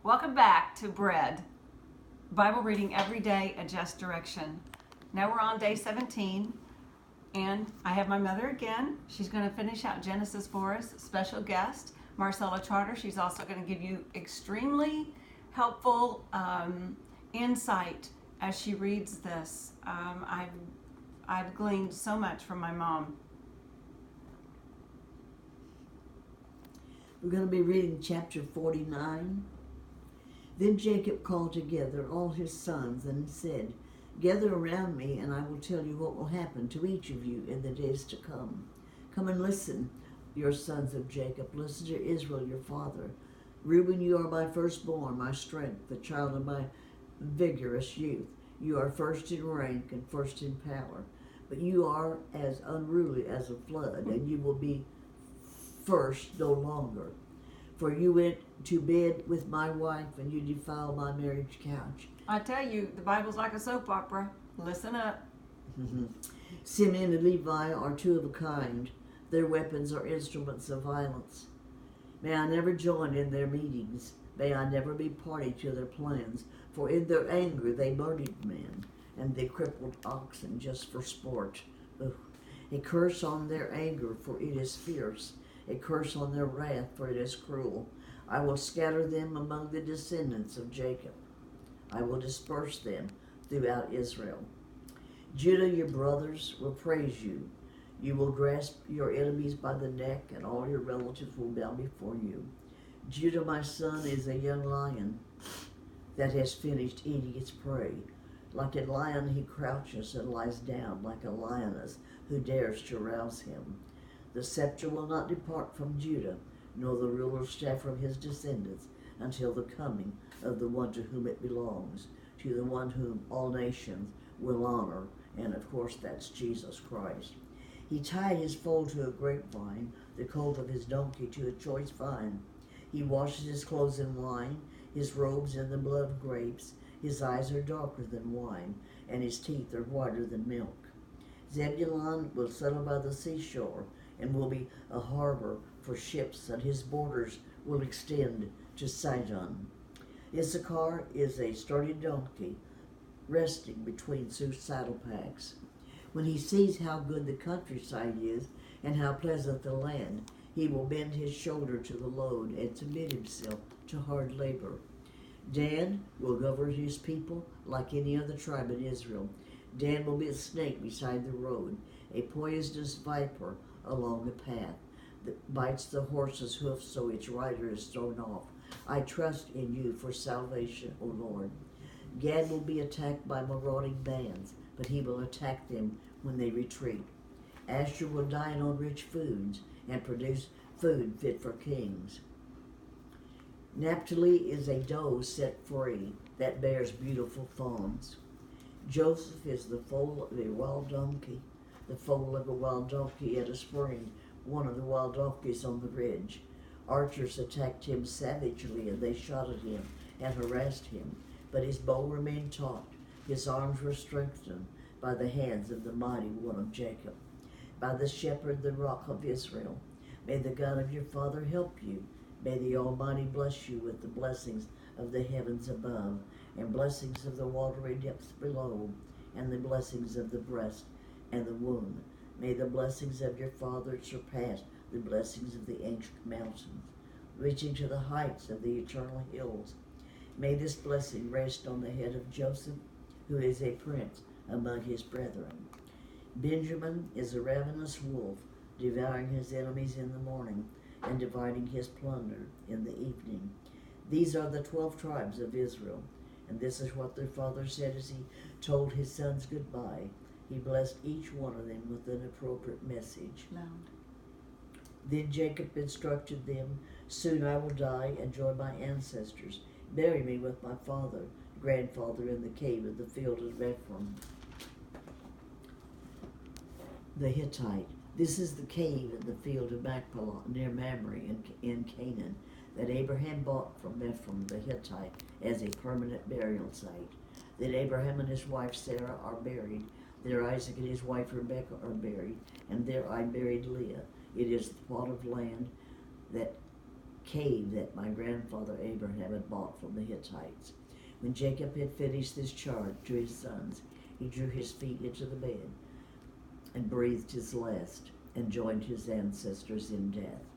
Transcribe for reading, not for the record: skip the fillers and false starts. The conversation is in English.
Welcome back to Bread. Bible reading every day, adjust direction. Now we're on day 17, and I have my mother again. She's going to finish out Genesis for us. Special guest, Marcella Trotter. She's also going to give you extremely helpful insight as she reads this. I've gleaned so much from my mom. We're going to be reading chapter 49. Then Jacob called together all his sons and said, "Gather around me, and I will tell you what will happen to each of you in the days to come. Come and listen, your sons of Jacob. Listen to Israel, your father. Reuben, you are my firstborn, my strength, the child of my vigorous youth. You are first in rank and first in power. But you are as unruly as a flood, and you will be first no longer. For you went to bed with my wife, and you defiled my marriage couch." I tell you, the Bible's like a soap opera. Listen up. Simeon and Levi are two of a kind. Their weapons are instruments of violence. May I never join in their meetings. May I never be party to their plans. For in their anger they murdered men, and they crippled oxen just for sport. Ugh. A curse on their anger, for it is fierce. A curse on their wrath, for it is cruel. I will scatter them among the descendants of Jacob. I will disperse them throughout Israel. Judah, your brothers will praise you. You will grasp your enemies by the neck, and all your relatives will bow before you. Judah, my son, is a young lion that has finished eating its prey. Like a lion he crouches and lies down, like a lioness who dares to rouse him. The scepter will not depart from Judah, nor the ruler's staff from his descendants, until the coming of the one to whom it belongs, to the one whom all nations will honor, and of course that's Jesus Christ. He tied his foal to a grapevine, the colt of his donkey to a choice vine. He washes his clothes in wine, his robes in the blood of grapes. His eyes are darker than wine, and his teeth are whiter than milk. Zebulun will settle by the seashore, and will be a harbor for ships, and his borders will extend to Sidon. Issachar is a sturdy donkey, resting between two saddle packs. When he sees how good the countryside is, and how pleasant the land, he will bend his shoulder to the load, and submit himself to hard labor. Dan will govern his people like any other tribe in Israel. Dan will be a snake beside the road, a poisonous viper along the path that bites the horse's hoof so its rider is thrown off. I trust in you for salvation, O Lord. Gad will be attacked by marauding bands, but he will attack them when they retreat. Asher will dine on rich foods and produce food fit for kings. Naphtali is a doe set free that bears beautiful fawns. Joseph is the foal of a wild donkey, the foal of a wild donkey at a spring, one of the wild donkeys on the ridge. Archers attacked him savagely, and they shot at him and harassed him, but his bow remained taut. His arms were strengthened by the hands of the mighty one of Jacob, by the shepherd, the rock of Israel. May the God of your father help you. May the Almighty bless you with the blessings of the heavens above, and blessings of the watery depths below, and the blessings of the breast and the womb. May the blessings of your father surpass the blessings of the ancient mountains, reaching to the heights of the eternal hills. May this blessing rest on the head of Joseph, who is a prince among his brethren. Benjamin is a ravenous wolf, devouring his enemies in the morning, and dividing his plunder in the evening. These are the 12 tribes of Israel, and this is what their father said as he told his sons goodbye. He blessed each one of them with an appropriate message. Loud. Then Jacob instructed them, "Soon I will die and join my ancestors. Bury me with my grandfather in the cave of the field of Ephraim the Hittite. This is the cave in the field of Machpelah near Mamre in Canaan that Abraham bought from Ephraim the Hittite as a permanent burial site. Then Abraham and his wife Sarah are buried. There Isaac and his wife Rebekah are buried, and there I buried Leah. It is the plot of land that cave that my grandfather Abraham had bought from the Hittites. When Jacob had finished this charge to his sons, he drew his feet into the bed and breathed his last and joined his ancestors in death.